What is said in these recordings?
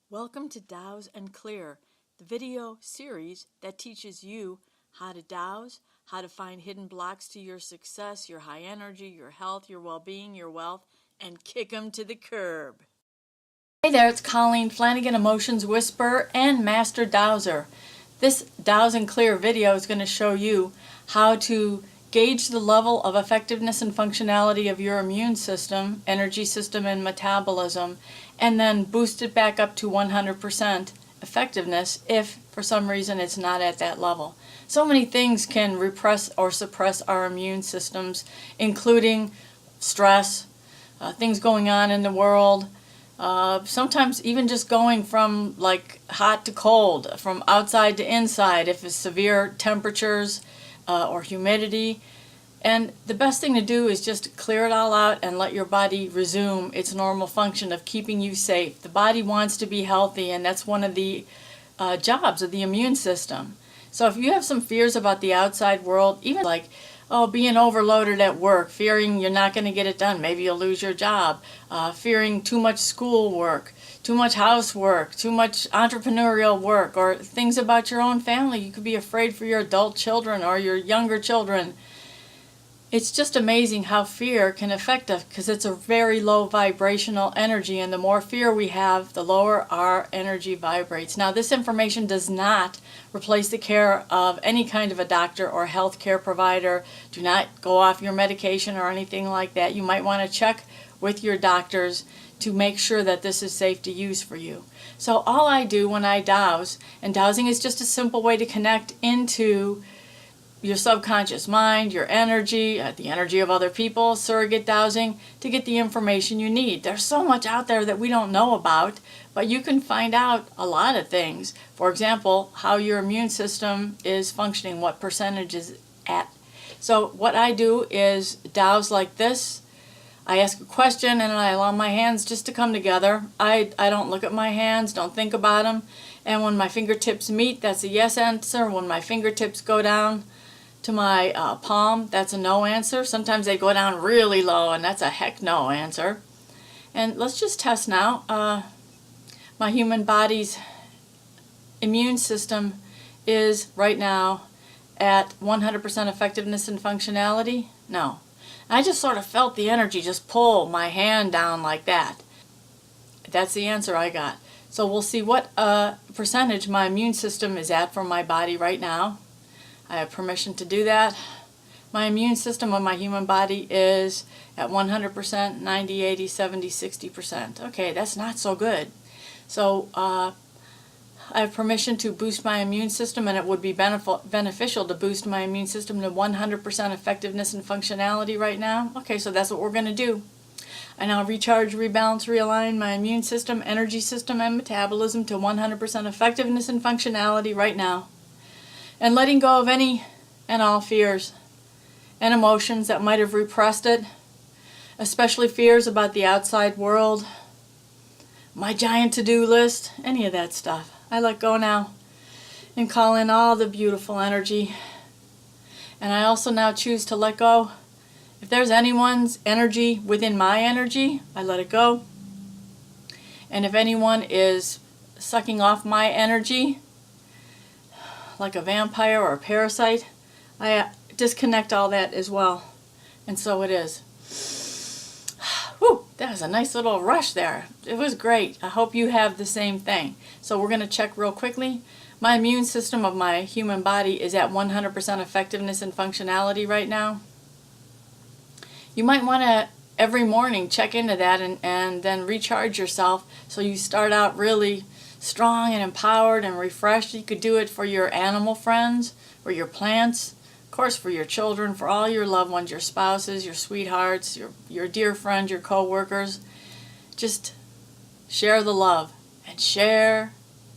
Welcome to Dowse and Clear, the video series that teaches you how to dowse, how to find hidden blocks to your success, your high energy, your health, your well-being, your wealth, and kick them to the curb. Hey there, it's Colleen Flanagan, Emotions Whisperer and Master Dowser. This Dowse and Clear video is going to show you how to gauge the level of effectiveness and functionality of your immune system, energy system, and metabolism, and then boost it back up to 100% effectiveness if for some reason it's not at that level. So many things can repress or suppress our immune systems, including stress, things going on in the world, sometimes even just going from like hot to cold, from outside to inside, if it's severe temperatures or humidity. And the best thing to do is just clear it all out and let your body resume its normal function of keeping you safe. The body wants to be healthy, and that's one of the jobs of the immune system. So if you have some fears about the outside world, even like being overloaded at work, fearing you're not going to get it done, maybe you'll lose your job, fearing too much schoolwork, too much housework, too much entrepreneurial work, or things about your own family. You could be afraid for your adult children or your younger children. It's just amazing how fear can affect us, because it's a very low vibrational energy, and the more fear we have, the lower our energy vibrates. Now, this information does not replace the care of any kind of a doctor or health care provider. Do not go off your medication or anything like that. You might want to check with your doctors to make sure that this is safe to use for you. So all I do when I dowse, and dowsing is just a simple way to connect into your subconscious mind, your energy, the energy of other people, surrogate dowsing, to get the information you need. There's so much out there that we don't know about, but you can find out a lot of things. For example, how your immune system is functioning, what percentage is at. So what I do is dowse like this. I ask a question and I allow my hands just to come together. I don't look at my hands, don't think about them. And when my fingertips meet, that's a yes answer. When my fingertips go down to my palm, that's a no answer. Sometimes they go down really low, and that's a heck no answer. And let's just test now. My human body's immune system is right now at 100% effectiveness and functionality. No. I just sort of felt the energy just pull my hand down like that. That's the answer I got. So we'll see what percentage my immune system is at for my body right now. I have permission to do that. My immune system of my human body is at 100%, 90, 80, 70, 60%. Okay, that's not so good. So I have permission to boost my immune system, and it would be beneficial to boost my immune system to 100% effectiveness and functionality right now. Okay, so that's what we're going to do. I now recharge, rebalance, realign my immune system, energy system, and metabolism to 100% effectiveness and functionality right now. And letting go of any and all fears and emotions that might have repressed it, especially fears about the outside world, my giant to-do list, any of that stuff. I let go now and call in all the beautiful energy. And I also now choose to let go. If there's anyone's energy within my energy, I let it go. And if anyone is sucking off my energy, like a vampire or a parasite, I disconnect all that as well. And so it is. Whew, that was a nice little rush there. It was great. I hope you have the same thing. So we're going to check real quickly. My immune system of my human body is at 100% effectiveness and functionality right now. You might want to every morning check into that and then recharge yourself so you start out really strong and empowered and refreshed. You could do it for your animal friends, for your plants, of course for your children, for all your loved ones, your spouses, your sweethearts, your dear friends, your co-workers. Just share the love and share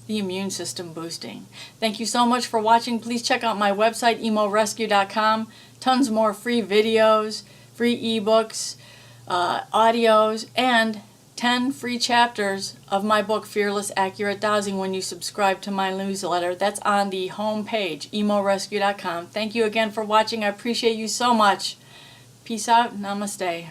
the immune system boosting. Thank you so much for watching. Please check out my website, emorescue.com. Tons more free videos, free ebooks, audios, and 10 free chapters of my book, Fearless Accurate Dowsing, when you subscribe to my newsletter. That's on the home page, emorescue.com. Thank you again for watching. I appreciate you so much. Peace out. Namaste.